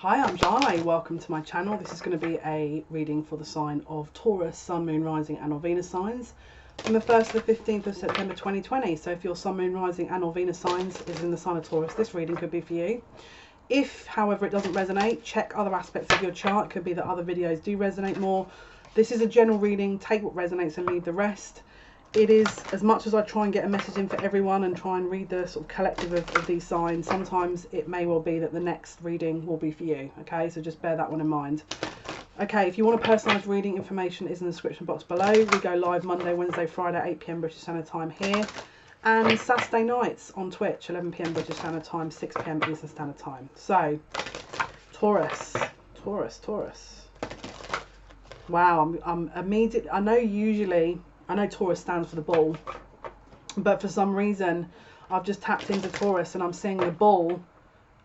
Hi, I'm Jai. Welcome to my channel. This is going to be a reading for the sign of Taurus, Sun, Moon, Rising and or Venus signs from the 1st to the 15th of September 2020. So if your Sun, Moon, Rising and or Venus signs is in the sign of Taurus, this reading could be for you. If, however, it doesn't resonate, check other aspects of your chart. It could be that other videos do resonate more. This is a general reading. Take what resonates and leave the rest. It is, as much as I try and get a message in for everyone and try and read the sort of collective of these signs, sometimes it may well be that the next reading will be for you. Okay, so just bear that one in mind. Okay, if you want a personalised reading, information is in the description box below. We go live Monday, Wednesday, Friday, 8 PM British Standard Time here. And Saturday nights on Twitch, 11 PM British Standard Time, 6 PM Eastern Standard Time. So, Taurus. Wow, I'm immediate. I know Taurus stands for the bull, but for some reason I've just tapped into Taurus and I'm seeing the bull.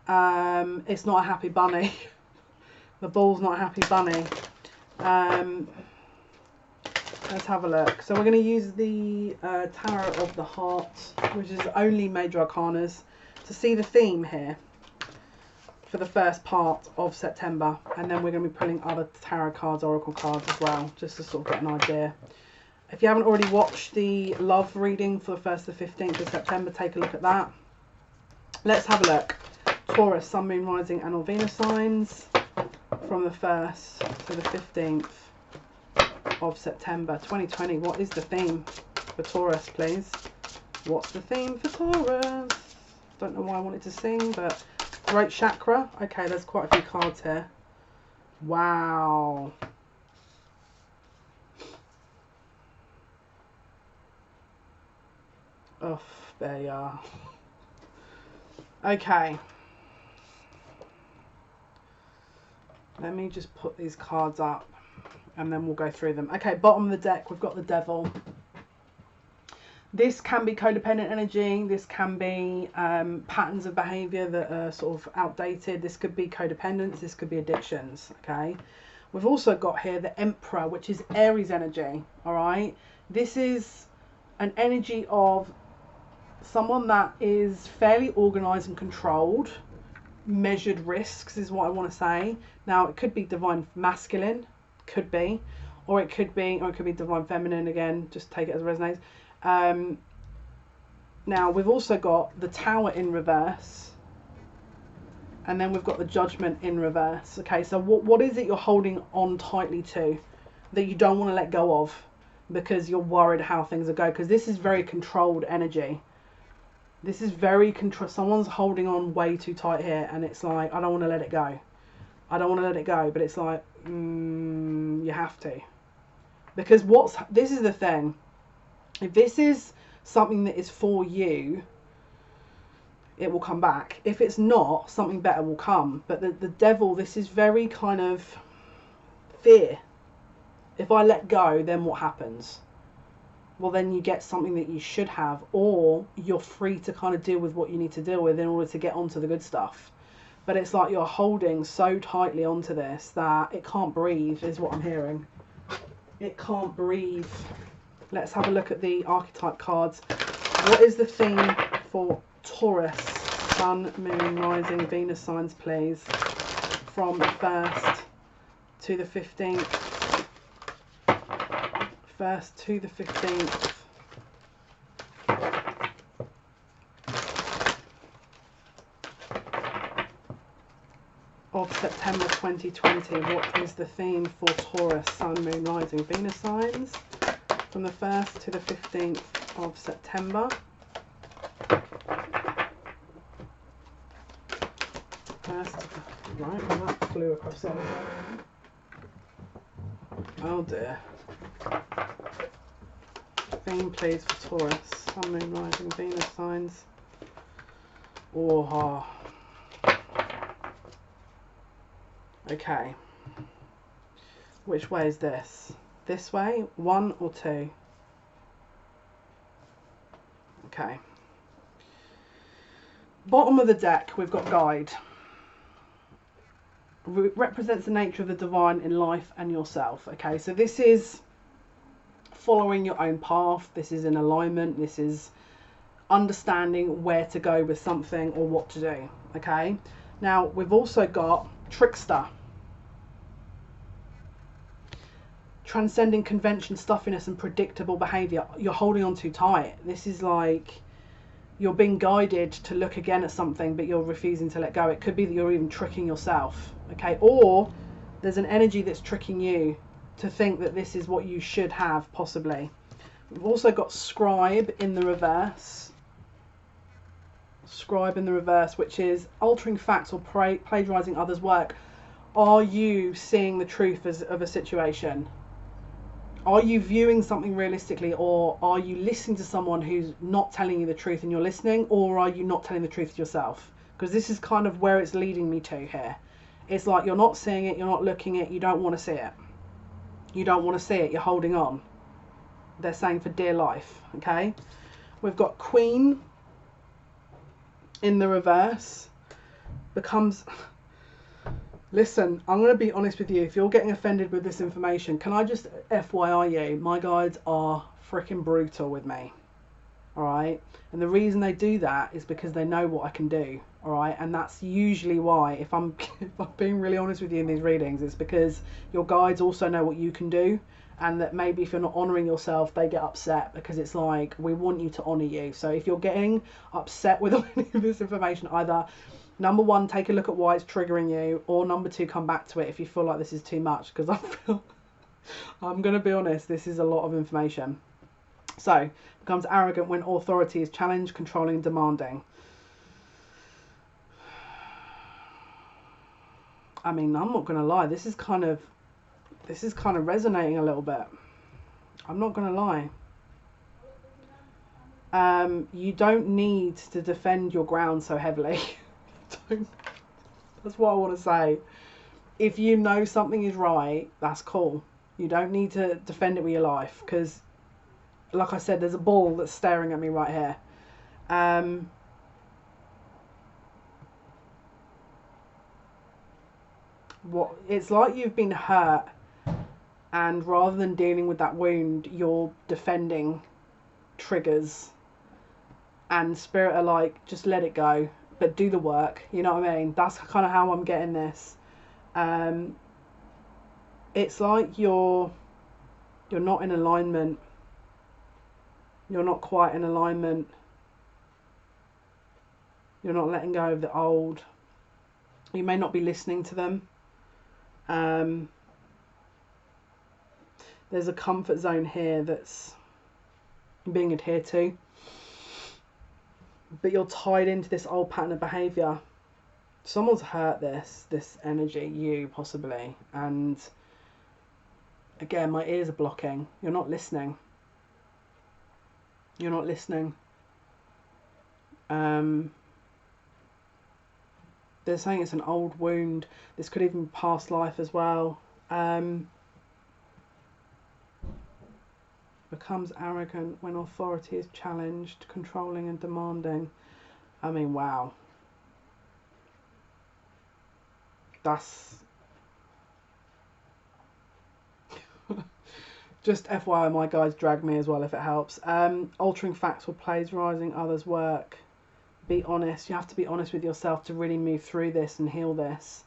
It's not a happy bunny. The bull's not a happy bunny. Let's have a look. So we're going to use the Tarot of the Heart, which is only major arcanas, to see the theme here for the first part of September, and then we're going to be pulling other tarot cards, oracle cards as well, just to sort of get an idea. If you haven't already watched the love reading for the 1st to the 15th of September, take a look at that. Let's have a look. Taurus, Sun, Moon, Rising and or Venus signs from the 1st to the 15th of September 2020. What is the theme for Taurus, please? What's the theme for Taurus? Don't know why I wanted to sing, but throat chakra. Okay, there's quite a few cards here. Wow. Oh, there you are. Okay. Let me just put these cards up and then we'll go through them. Okay, bottom of the deck, we've got the Devil. This can be codependent energy. This can be patterns of behaviour that are sort of outdated. This could be codependence. This could be addictions. Okay. We've also got here the Emperor, which is Aries energy. All right. This is an energy of someone that is fairly organised and controlled. Measured risks is what I want to say. Now, it could be divine masculine, could be, or it could be divine feminine. Again, just take it as it resonates. Now we've also got the Tower in reverse, and then we've got the Judgment in reverse. Okay, so what is it you're holding on tightly to that you don't want to let go of because you're worried how things are going? Because this is very controlled energy. This is very control. Someone's holding on way too tight here, and it's like, I don't want to let it go. I don't want to let it go, but it's like, you have to. Because this is the thing. If this is something that is for you, it will come back. If it's not, something better will come. But the Devil, this is very kind of fear. If I let go, then what happens? Well, then you get something that you should have, or you're free to kind of deal with what you need to deal with in order to get onto the good stuff. But it's like you're holding so tightly onto this that it can't breathe, is what I'm hearing. It can't breathe. Let's have a look at the archetype cards. What is the theme for Taurus, Sun, Moon, Rising, Venus signs, please? From the 1st to the 15th. 1st to the 15th. Of September 2020. What is the theme for Taurus, Sun, Moon, Rising, Venus signs? From the 1st to the 15th of September. Right, well that flew across there. Oh dear. Theme please for Taurus, Sun, Moon, Rising, Venus signs. Oh. Okay. Which way is this? This way? 1 or 2? Okay. Bottom of the deck, we've got Guide. Represents the nature of the divine in life and yourself. Okay, so this is following your own path. This is in alignment. This is understanding where to go with something or what to do. Okay, now we've also got Trickster. Transcending convention, stuffiness and predictable behaviour. You're holding on too tight. This is like you're being guided to look again at something, but you're refusing to let go. It could be that you're even tricking yourself, okay? Or there's an energy that's tricking you to think that this is what you should have, possibly. We've also got scribe in the reverse. Scribe in the reverse, which is altering facts or plagiarizing others' work. Are you seeing the truth of a situation? Are you viewing something realistically, or are you listening to someone who's not telling you the truth and you're listening, or are you not telling the truth to yourself? Because this is kind of where it's leading me to here. It's like you're not seeing it, you're not looking it, you don't want to see it. You don't want to see it, you're holding on. They're saying for dear life, okay? We've got Queen in the reverse. Becomes... Listen, I'm going to be honest with you. If you're getting offended with this information, can I just FYI you, my guides are freaking brutal with me. Alright? And the reason they do that is because they know what I can do. Alright? And that's usually why, if I'm being really honest with you in these readings, it's because your guides also know what you can do. And that maybe if you're not honouring yourself, they get upset, because it's like, we want you to honour you. So if you're getting upset with any of this information, either... Number one, take a look at why it's triggering you, or number two, come back to it if you feel like this is too much, because I'm going to be honest, this is a lot of information. So, becomes arrogant when authority is challenged, controlling and demanding. I mean, I'm not going to lie, this is kind of resonating a little bit. I'm not going to lie. You don't need to defend your ground so heavily. That's what I want to say. If you know something is right, that's cool. You don't need to defend it with your life, because like I said, there's a ball that's staring at me right here. It's like you've been hurt, and rather than dealing with that wound, you're defending triggers, and spirit are like, just let it go, but do the work. You know what I mean? That's kind of how I'm getting this. It's like you're not in alignment. You're not quite in alignment. You're not letting go of the old. You may not be listening to them. There's a comfort zone here that's being adhered to, but you're tied into this old pattern of behaviour. Someone's hurt this energy, you possibly, and again, my ears are blocking. You're not listening. You're not listening. They're saying it's an old wound. This could even be past life as well. Becomes arrogant when authority is challenged, controlling and demanding. I mean, wow. That's... Just FYI, my guys drag me as well if it helps. Altering facts or plagiarizing others' work. Be honest. You have to be honest with yourself to really move through this and heal this.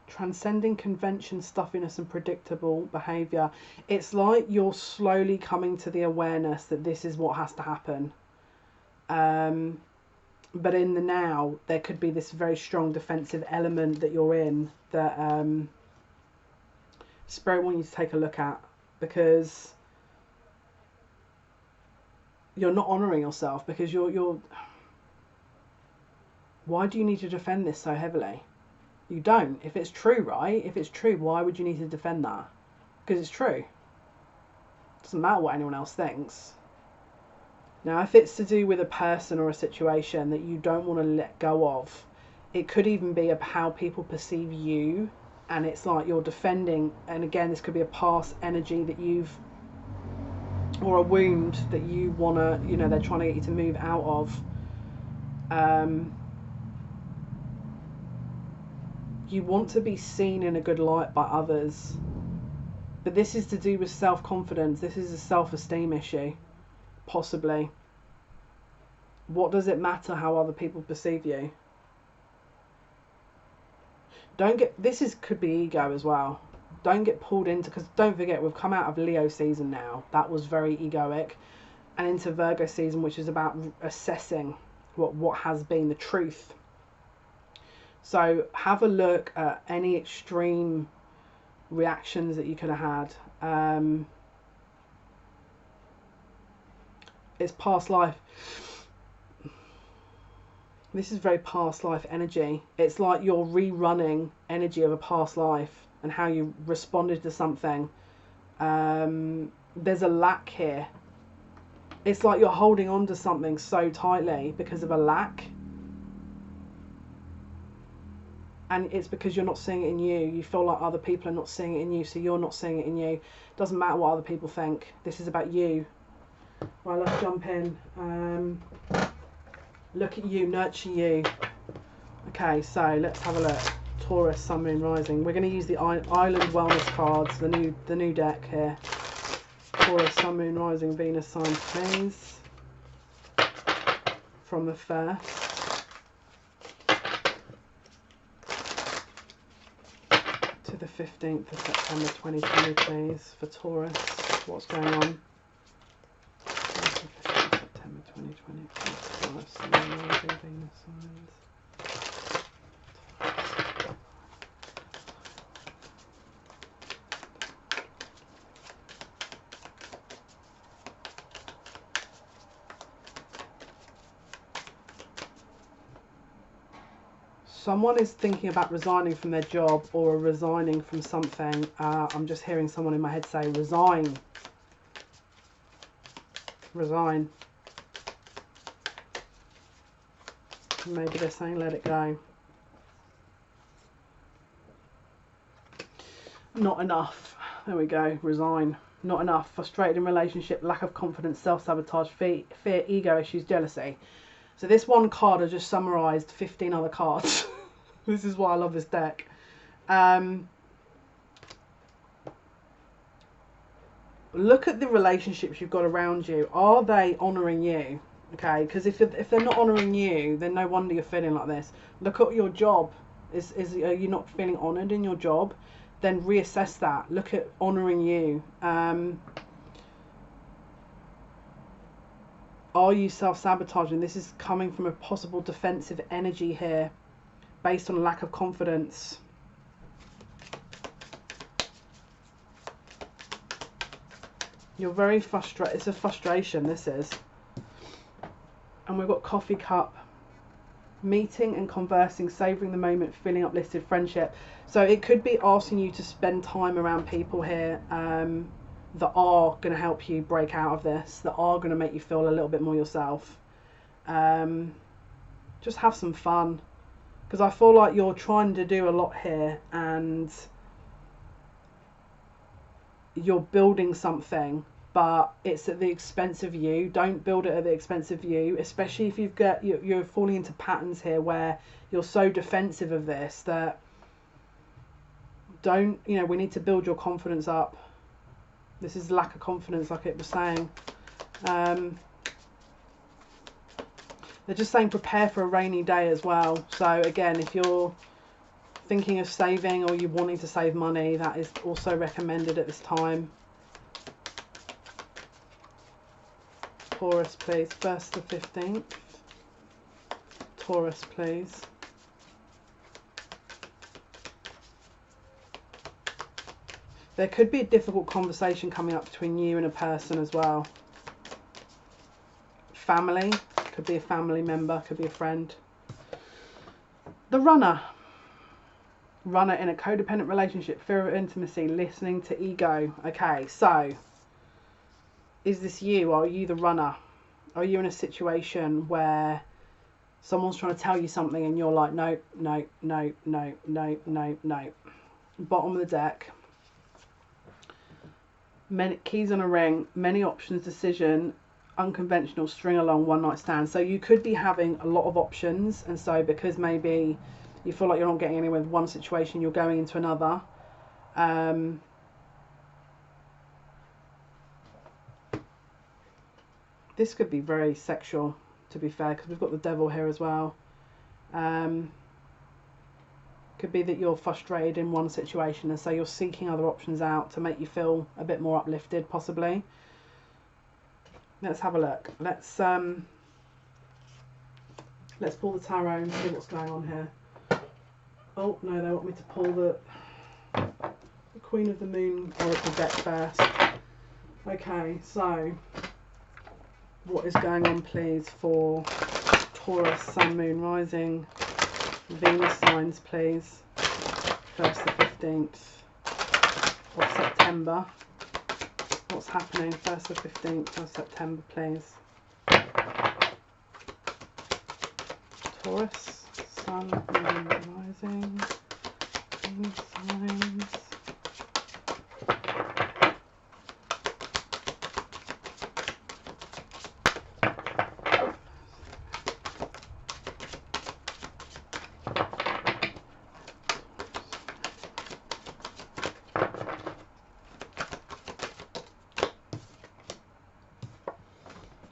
Transcending convention, stuffiness and predictable behaviour. It's like you're slowly coming to the awareness that this is what has to happen. But in the now, there could be this very strong defensive element that you're in that Spirit want you to take a look at, because you're not honouring yourself, because you're... Why do you need to defend this so heavily? You don't. If it's true, right? If it's true, why would you need to defend that? Because it's true. It doesn't matter what anyone else thinks. Now, if it's to do with a person or a situation that you don't want to let go of, it could even be about how people perceive you, and it's like you're defending, and again, this could be a past energy that you've, or a wound that you want to, you know, they're trying to get you to move out of. You want to be seen in a good light by others. But this is to do with self-confidence. This is a self-esteem issue, possibly. What does it matter how other people perceive you? Could be ego as well. Don't get pulled into, because don't forget, we've come out of Leo season now. That was very egoic. And into Virgo season, which is about assessing what has been the truth. So have a look at any extreme reactions that you could have had. It's past life. This is very past life energy. It's like you're rerunning energy of a past life and how you responded to something. There's a lack here. It's like you're holding on to something so tightly because of a lack. And it's because you're not seeing it in you. You feel like other people are not seeing it in you, so you're not seeing it in you. Doesn't matter what other people think. This is about you. Right, let's jump in. Look at you, nurture you. Okay, so let's have a look. Taurus, Sun, Moon, Rising. We're going to use the Island Wellness cards, the new deck here. Taurus, Sun, Moon, Rising, Venus signs, please. From the 1st to the 15th of September 2020, please, for Taurus. What's going on? September 2020, Taurus, Sun, Moon, Rising, Venus signs. Someone is thinking about resigning from their job or resigning from something. I'm just hearing someone in my head say, resign. Resign. Maybe they're saying, let it go. Not enough. There we go. Resign. Not enough. Frustrated in relationship, lack of confidence, self-sabotage, fear, ego issues, jealousy. So this one card has just summarised 15 other cards. This is why I love this deck. Look at the relationships you've got around you. Are they honouring you? Okay, because if they're not honouring you, then no wonder you're feeling like this. Look at your job. Are you not feeling honoured in your job? Then reassess that. Look at honouring you. Are you self-sabotaging? This is coming from a possible defensive energy here based on lack of confidence. You're very frustrated. It's a frustration, this is. And we've got coffee cup. Meeting and conversing, savouring the moment, feeling uplifted, friendship. So it could be asking you to spend time around people here that are going to help you break out of this, that are going to make you feel a little bit more yourself. Just have some fun, because I feel like you're trying to do a lot here and you're building something, but it's at the expense of you. Don't build it at the expense of you, especially if you're falling into patterns here where you're so defensive of this that we need to build your confidence up. This is lack of confidence, like it was saying. They're just saying prepare for a rainy day as well. So again, if you're thinking of saving or you're wanting to save money, that is also recommended at this time. Taurus, please. 1st to 15th. Taurus, please. There could be a difficult conversation coming up between you and a person as well. Family. Could be a family member. Could be a friend. The runner. Runner in a codependent relationship. Fear of intimacy. Listening to ego. Okay, so is this you? Are you the runner? Are you in a situation where someone's trying to tell you something and you're like, no, no, no, no, no, no, no. Bottom of the deck. Many keys on a ring, many options, decision, unconventional, string along, one night stand. So you could be having a lot of options, and so because maybe you feel like you're not getting anywhere with one situation, you're going into another. This could be very sexual, to be fair, because we've got the devil here as well. Could be that you're frustrated in one situation, and so you're seeking other options out to make you feel a bit more uplifted, possibly. Let's have a look. Let's pull the tarot and see what's going on here. Oh no, they want me to pull the Queen of the Moon Oracle deck first. Okay, so what is going on, please, for Taurus, Sun, Moon, Rising, Venus signs, please. 1st to 15th of September. What's happening 1st to 15th of September, please? Taurus, Sun, Moon, Rising, Venus signs.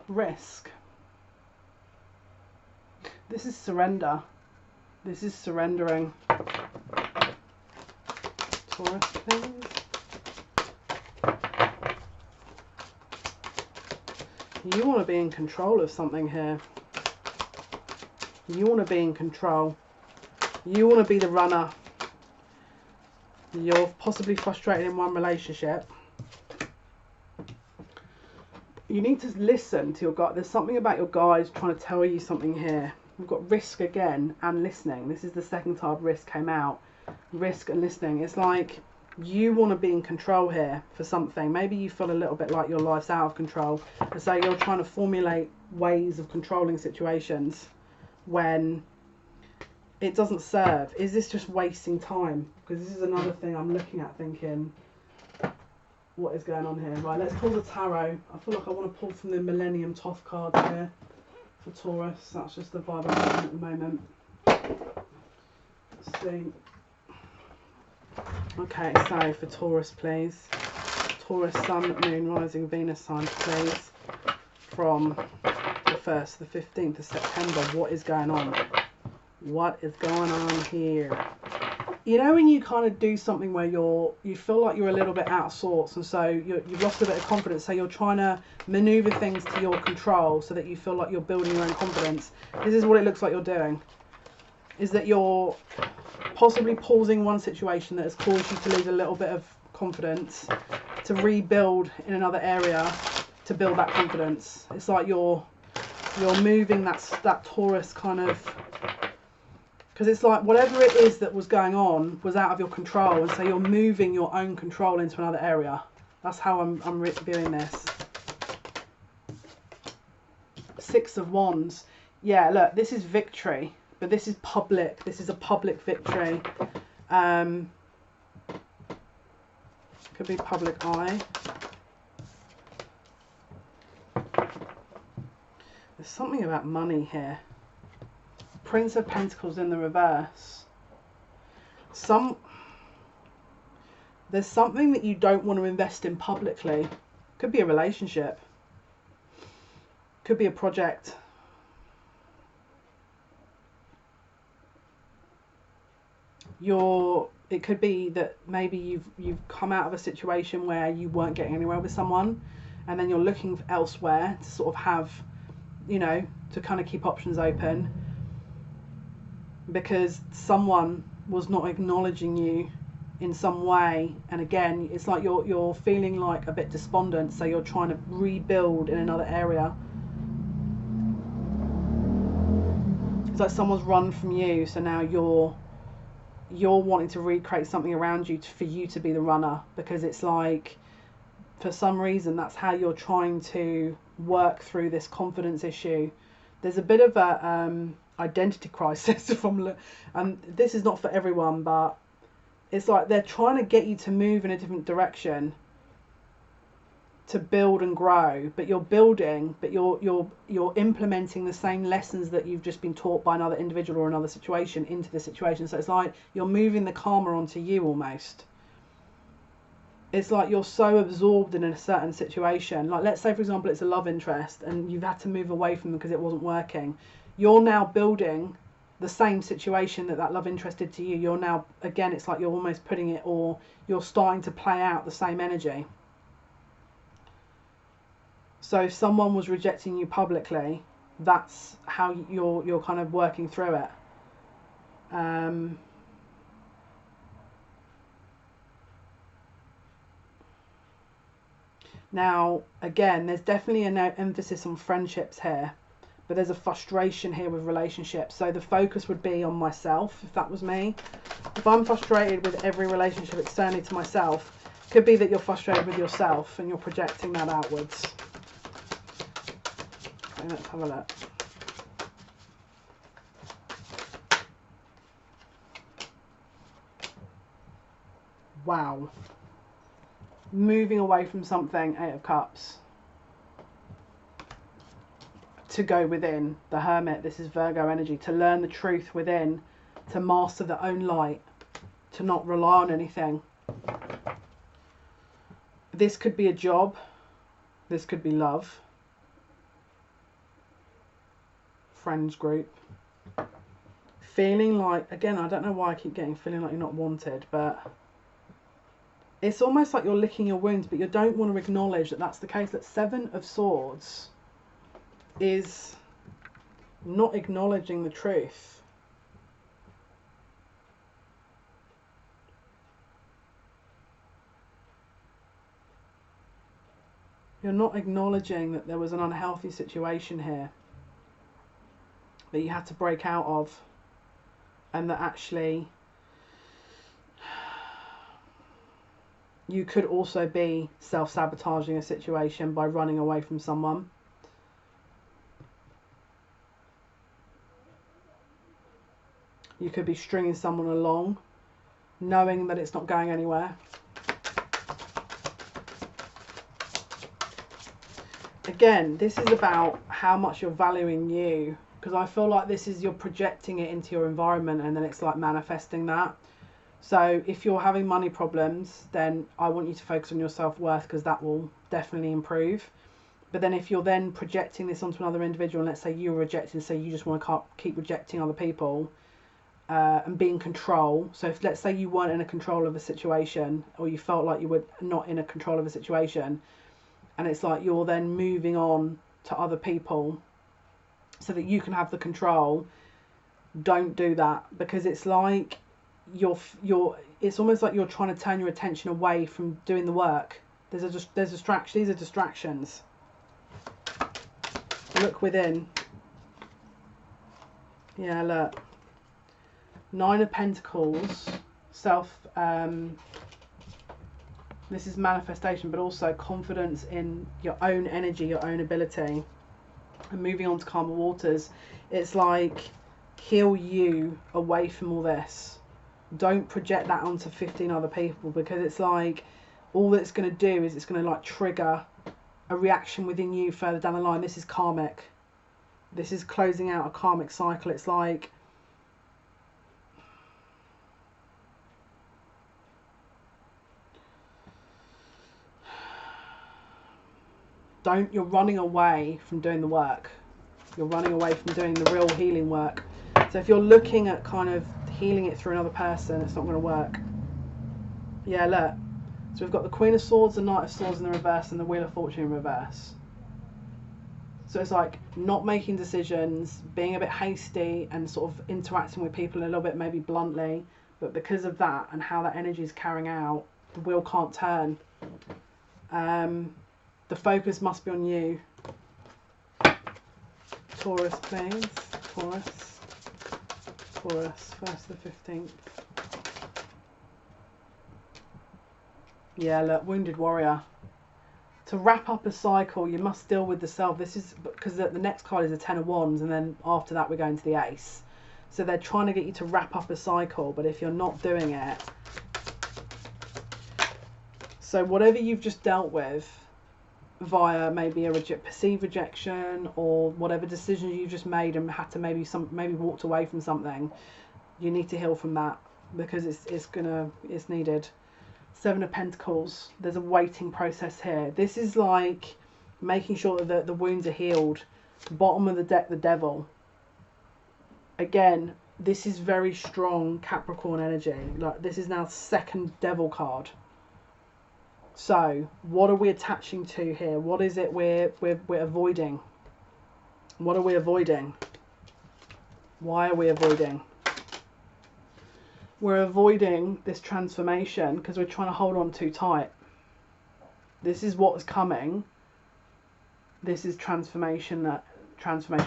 Risk. This is surrender. This is surrendering. Taurus, please. You want to be in control of something here. You want to be in control. You want to be the runner. You're possibly frustrated in one relationship. You need to listen to your gut. There's something about your guides trying to tell you something here. We've got risk again and listening. This is the second time risk came out. Risk and listening. It's like you want to be in control here for something. Maybe you feel a little bit like your life's out of control. And so you're trying to formulate ways of controlling situations when it doesn't serve. Is this just wasting time? Because this is another thing I'm looking at thinking, what is going on here? Right, let's pull the tarot. I feel like I want to pull from the Millennium Toth card here for Taurus. That's just the vibe I'm getting at the moment. Let's see. Okay, so for Taurus, please. Taurus, Sun, Moon, Rising, Venus signs, please. From the 1st to the 15th of September, what is going on? What is going on here? You know when you kind of do something where you feel like you're a little bit out of sorts, and so you've lost a bit of confidence, so you're trying to maneuver things to your control so that you feel like you're building your own confidence. This is what it looks like you're doing. Is that you're possibly pausing one situation that has caused you to lose a little bit of confidence to rebuild in another area to build that confidence. It's like you're moving that Taurus kind of, because it's like whatever it is that was going on was out of your control, and so you're moving your own control into another area. That's how I'm viewing this. 6 of Wands. Yeah, look, this is victory, but this is public. This is a public victory. Could be public eye. There's something about money here. Prince of Pentacles in the reverse. There's something that you don't want to invest in publicly. Could be a relationship. Could be a project. It could be that maybe you've come out of a situation where you weren't getting anywhere with someone, and then you're looking elsewhere to sort of have, you know, to kind of keep options open, because someone was not acknowledging you in some way. And again, it's like you're feeling like a bit despondent, so you're trying to rebuild in another area. It's like someone's run from you, so now you're wanting to recreate something around you for you to be the runner, because it's like for some reason that's how you're trying to work through this confidence issue. There's a bit of a identity crisis and this is not for everyone, but it's like they're trying to get you to move in a different direction to build and grow, but you're building, but you're implementing the same lessons that you've just been taught by another individual or another situation into the situation. So it's like you're moving the karma onto you almost. it's like you're so absorbed in a certain situation. Like, let's say, for example, it's a love interest and you've had to move away from them because it wasn't working. You're now building the same situation that love interest did to you. You're now, again, it's like you're almost putting it, or you're starting to play out the same energy. So if someone was rejecting you publicly, that's how you're kind of working through it. Now, again, there's definitely an emphasis on friendships here, but there's a frustration here with relationships. So the focus would be on myself, if that was me. If I'm frustrated with every relationship externally to myself, it could be that you're frustrated with yourself and you're projecting that outwards. Okay, let's have a look. Wow. Moving away from something, 8 of Cups. To go within, the Hermit, this is Virgo energy, to learn the truth within, to master their own light, to not rely on anything. This could be a job, this could be love, friends group. Feeling like, again, I don't know why I keep getting feeling like you're not wanted, but it's almost like you're licking your wounds, but you don't want to acknowledge that that's the case. That 7 of Swords is not acknowledging the truth. You're not acknowledging that there was an unhealthy situation here that you had to break out of, and that actually you could also be self-sabotaging a situation by running away from someone. You could be stringing someone along, knowing that it's not going anywhere. Again, this is about how much you're valuing you, because I feel like this is, you're projecting it into your environment and then it's like manifesting that. So if you're having money problems, then I want you to focus on your self-worth, because that will definitely improve. But then if you're then projecting this onto another individual, and let's say you're rejecting, so you just want to keep rejecting other people, and be in control. So if, let's say you weren't in a control of a situation, or you felt like you were not in a control of a situation, and it's like you're then moving on to other people so that you can have the control, don't do that, because it's like it's almost like you're trying to turn your attention away from doing the work. There's distraction. These are distractions. Look within. Yeah, look. 9 of Pentacles, this is manifestation, but also confidence in your own energy, your own ability. And moving on to calmer waters, it's like, heal you away from all this. Don't project that onto 15 other people, because it's like all that's going to do is it's going to like trigger a reaction within you further down the line. This is karmic. This is closing out a karmic cycle. It's like, you're running away from doing the work. You're running away from doing the real healing work. So if you're looking at kind of healing it through another person, it's not going to work. Yeah, look. So we've got the Queen of Swords, the Knight of Swords in the reverse, and the Wheel of Fortune in reverse. So it's like not making decisions, being a bit hasty, and sort of interacting with people a little bit maybe bluntly. But because of that and how that energy is carrying out, the wheel can't turn. The focus must be on you. Taurus, please. Taurus. Taurus, 1st to the 15th. Yeah, look, Wounded Warrior. To wrap up a cycle, you must deal with the self. This is because the next card is a 10 of Wands, and then after that we're going to the Ace. So they're trying to get you to wrap up a cycle, but if you're not doing it... So whatever you've just dealt with, via maybe a perceived rejection, or whatever decisions you've just made and had to maybe walked away from something, you need to heal from that, because it's needed. Seven of Pentacles. There's a waiting process here. This is like making sure that the wounds are healed. Bottom of the deck, the Devil. Again, this is very strong Capricorn energy. Like, this is now second Devil card. So what are we attaching to here? What is it we're avoiding? What are we avoiding? Why are we avoiding? We're avoiding this transformation because we're trying to hold on too tight. This is what's coming. This is transformational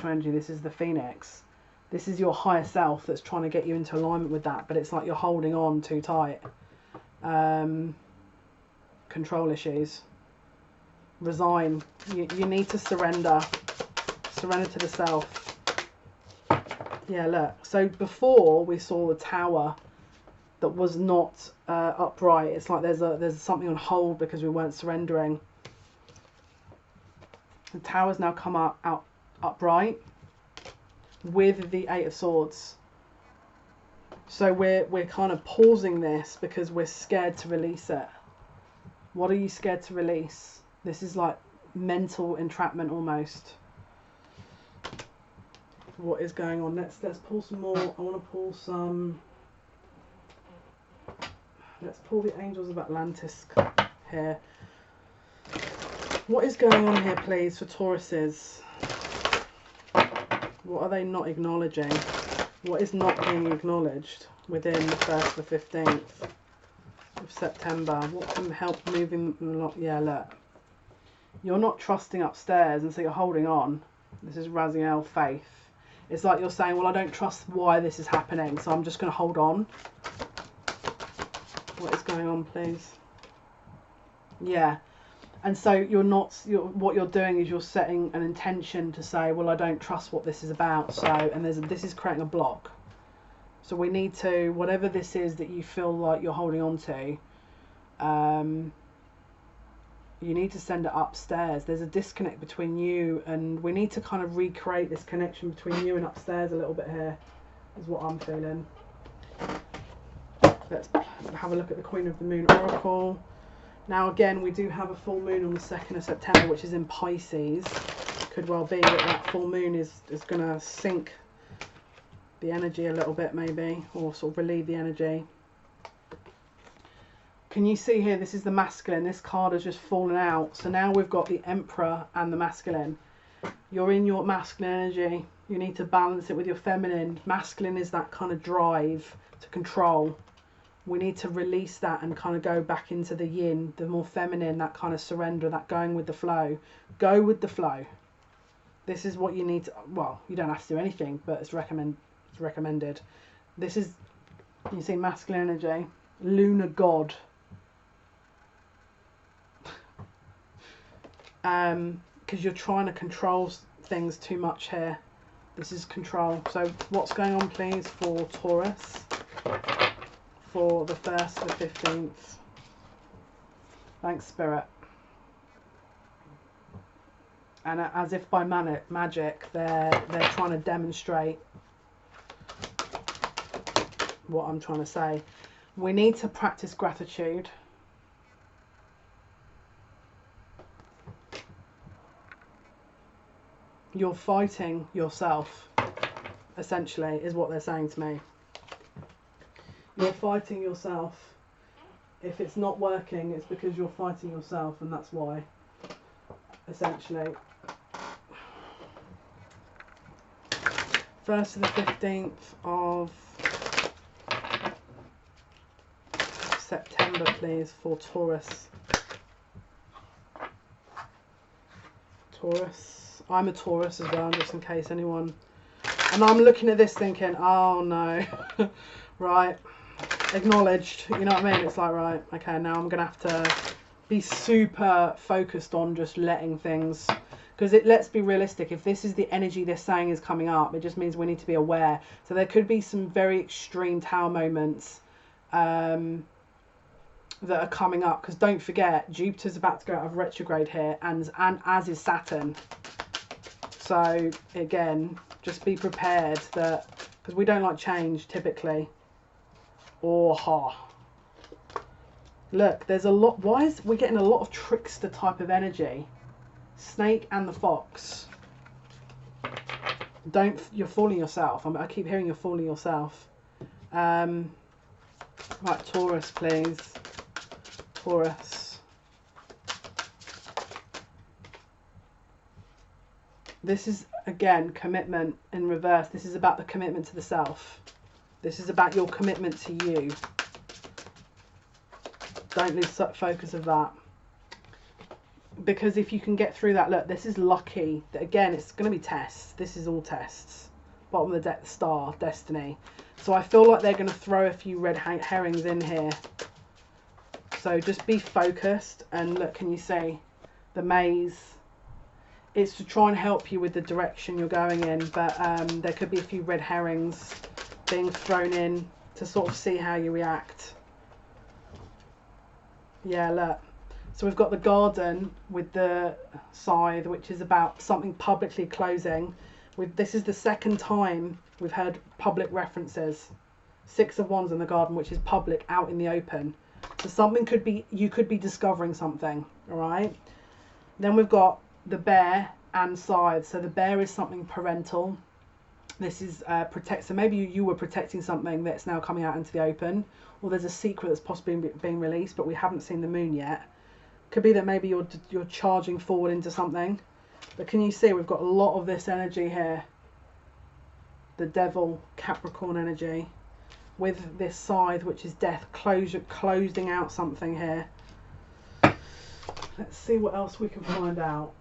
energy. This is the Phoenix. This is your higher self that's trying to get you into alignment with that, but it's like you're holding on too tight. Control issues. Resign. You need to surrender. Surrender to the self. Yeah, look. So before we saw the Tower that was not upright. It's like there's something on hold because we weren't surrendering. The Tower's now come out upright with the Eight of Swords. So we're kind of pausing this because we're scared to release it. What are you scared to release? This is like mental entrapment almost. What is going on? Let's pull some more. I want to pull some. Let's pull the Angels of Atlantis here. What is going on here, please, for Tauruses? What are they not acknowledging? What is not being acknowledged within the 1st to the 15th of September? What can help moving along? Yeah, look. You're not trusting upstairs, and so you're holding on. This is Raziel, faith. It's like you're saying, well, I don't trust why this is happening, so I'm just going to hold on. What is going on, please? Yeah. And so what you're doing is you're setting an intention to say, well, I don't trust what this is about. So, and this is creating a block. So we need to, whatever this is that you feel like you're holding on to, you need to send it upstairs. There's a disconnect between you, and we need to kind of recreate this connection between you and upstairs a little bit here, is what I'm feeling. Let's have a look at the Queen of the Moon Oracle. Now again, we do have a full moon on the 2nd of September, which is in Pisces. Could well be that full moon is going to sink the energy a little bit maybe, or sort of relieve the energy. Can you see here, this is the masculine. This card has just fallen out. So now we've got the Emperor and the masculine. You're in your masculine energy. You need to balance it with your feminine. Masculine is that kind of drive to control. We need to release that and kind of go back into the yin, the more feminine, that kind of surrender, that going with the flow. Go with the flow. This is what you need to, well, you don't have to do anything, but it's recommended. This is, you see, masculine energy, lunar god. Because you're trying to control things too much here. This is control. So what's going on, please, for Taurus for the 1st to the 15th? Thanks, Spirit. And as if by magic, they're trying to demonstrate what I'm trying to say. We need to practice gratitude. You're fighting yourself, essentially, is what they're saying to me. You're fighting yourself. If it's not working, it's because you're fighting yourself, and that's why, essentially. 1st to the 15th of September, please, for Taurus. Taurus. I'm a Taurus as well, just in case anyone. And I'm looking at this thinking, oh no. Right. Acknowledged. You know what I mean? It's like, right, okay, now I'm going to have to be super focused on just letting things. Because let's be realistic. If this is the energy they're saying is coming up, it just means we need to be aware. So there could be some very extreme Tower moments that are coming up. Because don't forget, Jupiter's about to go out of retrograde here, and as is Saturn. So again, just be prepared that, because we don't like change typically, or Look, there's a lot. Why is we getting a lot of trickster type of energy? Snake and the fox. You're fooling yourself. I keep hearing you're fooling yourself. Right, Taurus, please. Taurus. This is, again, commitment in reverse. This is about the commitment to the self. This is about your commitment to you. Don't lose focus of that. Because if you can get through that, look, this is lucky. Again, it's going to be tests. This is all tests. Bottom of the deck, the star, destiny. So I feel like they're going to throw a few red herrings in here. So just be focused. And look, can you see the maze? It's to try and help you with the direction you're going in. But there could be a few red herrings being thrown in to sort of see how you react. Yeah, look. So we've got the garden with the scythe, which is about something publicly closing. This is the second time we've heard public references. 6 of Wands in the garden, which is public, out in the open. So something could be, you could be discovering something, all right? Then we've got the bear and scythe. So the bear is something parental. This is protect. So maybe you were protecting something that's now coming out into the open, or there's a secret that's possibly being released, but we haven't seen the moon yet. Could be that maybe you're charging forward into something. But can you see we've got a lot of this energy here? The devil, Capricorn energy, with this scythe, which is death, closing out something here. Let's see what else we can find out.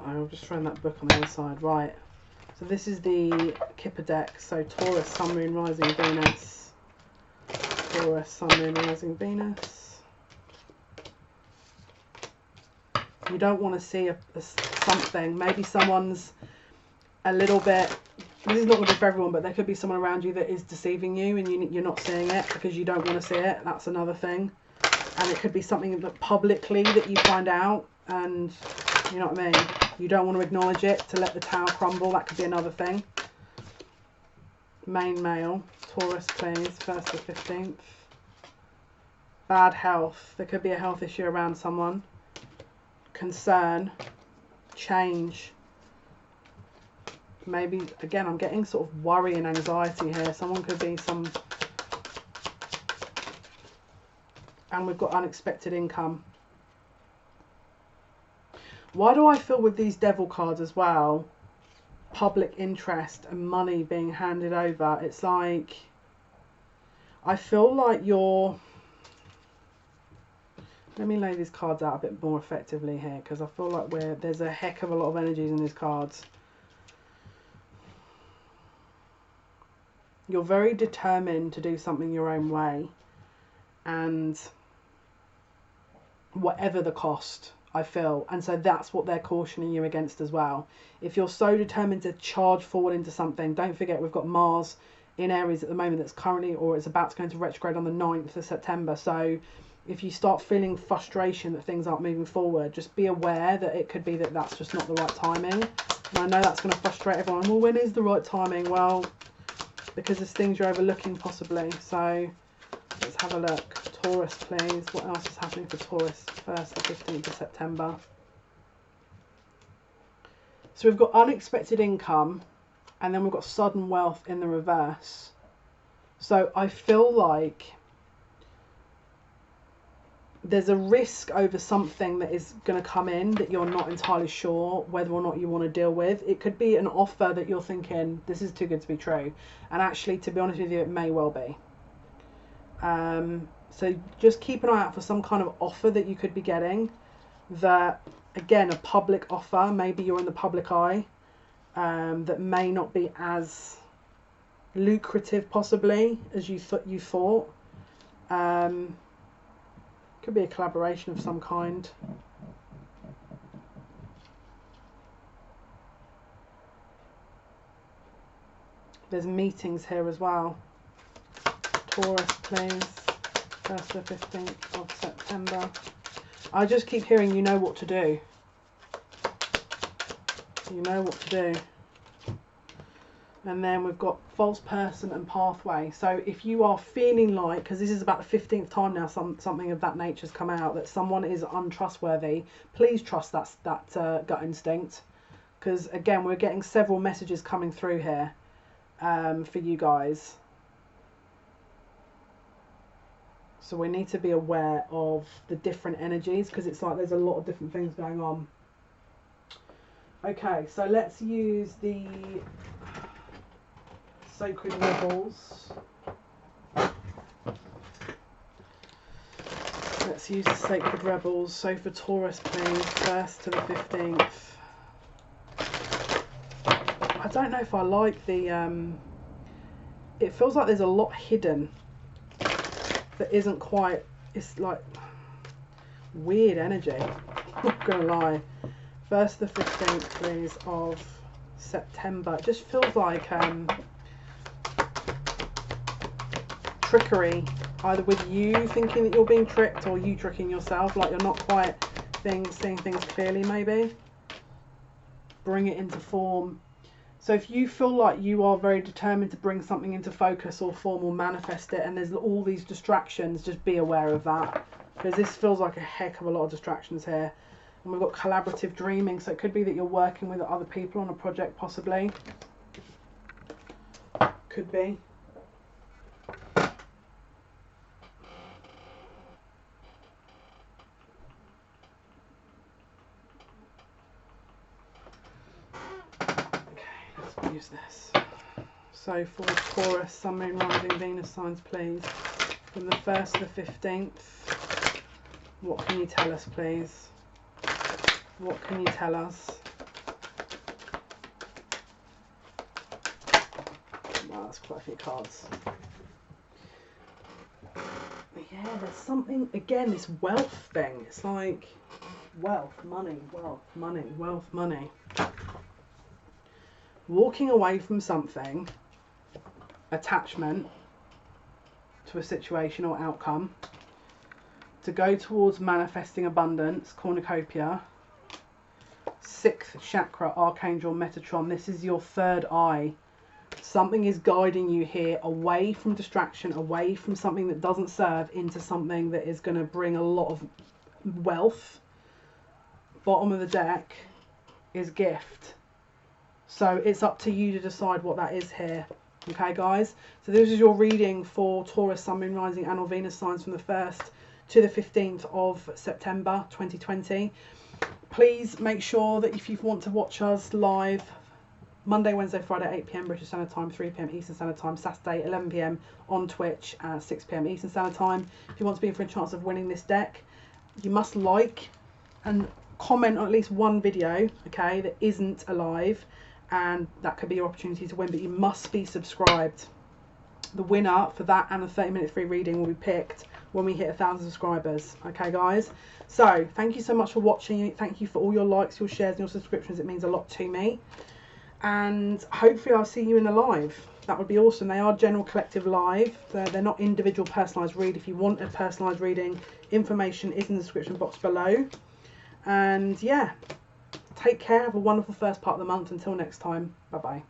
I'm just throwing that book on the other side. Right. So this is the Kipper deck. So Taurus, Sun, Moon, Rising, Venus. Taurus, Sun, Moon, Rising, Venus. You don't want to see something. Maybe someone's a little bit... This is not going to be for everyone, but there could be someone around you that is deceiving you and you're not seeing it because you don't want to see it. That's another thing. And it could be something that publicly that you find out and... You know what I mean? You don't want to acknowledge it to let the tower crumble. That could be another thing. Main male. Taurus, please. 1st to 15th. Bad health. There could be a health issue around someone. Concern. Change. Maybe, again, I'm getting sort of worry and anxiety here. Someone could be some... And we've got unexpected income. Why do I feel with these devil cards as well, public interest and money being handed over? It's like, I feel like you're... Let me lay these cards out a bit more effectively here, because I feel like there's a heck of a lot of energies in these cards. You're very determined to do something your own way, and whatever the cost, I feel. And so that's what they're cautioning you against as well. If you're so determined to charge forward into something, don't forget we've got Mars in Aries at the moment that's currently, or it's about to go into retrograde on the 9th of September. So if you start feeling frustration that things aren't moving forward, just be aware that it could be that that's just not the right timing. And I know that's going to frustrate everyone. Well, when is the right timing? Well, because there's things you're overlooking possibly. So let's have a look. Taurus, please. What else is happening for Taurus? 1st to 15th of September. So we've got unexpected income, and then we've got sudden wealth in the reverse. So I feel like there's a risk over something that is going to come in that you're not entirely sure whether or not you want to deal with. It could be an offer that you're thinking, this is too good to be true. And actually, to be honest with you, it may well be. So just keep an eye out for some kind of offer that you could be getting that, again, a public offer, maybe you're in the public eye, that may not be as lucrative possibly as you thought. Could be a collaboration of some kind. There's meetings here as well. Taurus, please. 1st to 15th of September. I just keep hearing you know what to do. You know what to do. And then we've got false person and pathway. So if you are feeling like, because this is about the 15th time now something of that nature has come out, that someone is untrustworthy, please trust that gut instinct. Because again, we're getting several messages coming through here for you guys. So we need to be aware of the different energies, because it's like there's a lot of different things going on. Okay, so let's use the Sacred Rebels. Let's use the Sacred Rebels. So for Taurus, please, 1st to the 15th. I don't know if I like the... it feels like there's a lot hidden that isn't quite... It's like weird energy. Not gonna lie. 1st to the 15th, please, of September. It just feels like... trickery, either with you thinking that you're being tricked or you tricking yourself, like you're not quite seeing things clearly. Maybe bring it into form. So if you feel like you are very determined to bring something into focus or form or manifest it, and there's all these distractions, just be aware of that, because this feels like a heck of a lot of distractions here. And we've got collaborative dreaming, so it could be that you're working with other people on a project, possibly. Could be. Use this. So for Taurus, Sun, Moon, Rising, Venus signs, please, from the 1st to the 15th, what can you tell us, please? What can you tell us? Wow, that's quite a few cards. Yeah, there's something, again, this wealth thing. It's like wealth, money, wealth, money, wealth, money. Walking away from something, attachment to a situation or outcome, to go towards manifesting abundance, cornucopia. 6th chakra, Archangel Metatron. This is your 3rd eye. Something is guiding you here away from distraction, away from something that doesn't serve, into something that is going to bring a lot of wealth. Bottom of the deck is gift. So it's up to you to decide what that is here. Okay, guys? So this is your reading for Taurus, Sun, Moon, Rising, and or Venus signs from the 1st to the 15th of September 2020. Please make sure that if you want to watch us live, Monday, Wednesday, Friday, 8 PM British Standard Time, 3 PM Eastern Standard Time, Saturday, 11 PM on Twitch, 6 PM Eastern Standard Time. If you want to be in for a chance of winning this deck, you must like and comment on at least one video, okay, that isn't alive. And that could be your opportunity to win, but you must be subscribed. The winner for that and the 30-minute free reading will be picked when we hit 1,000 subscribers. Okay, guys? So, thank you so much for watching. Thank you for all your likes, your shares, and your subscriptions. It means a lot to me. And hopefully I'll see you in the live. That would be awesome. They are general collective live. They're not individual personalised read. If you want a personalised reading, information is in the description box below. And yeah. Take care. Have a wonderful first part of the month. Until next time. Bye-bye.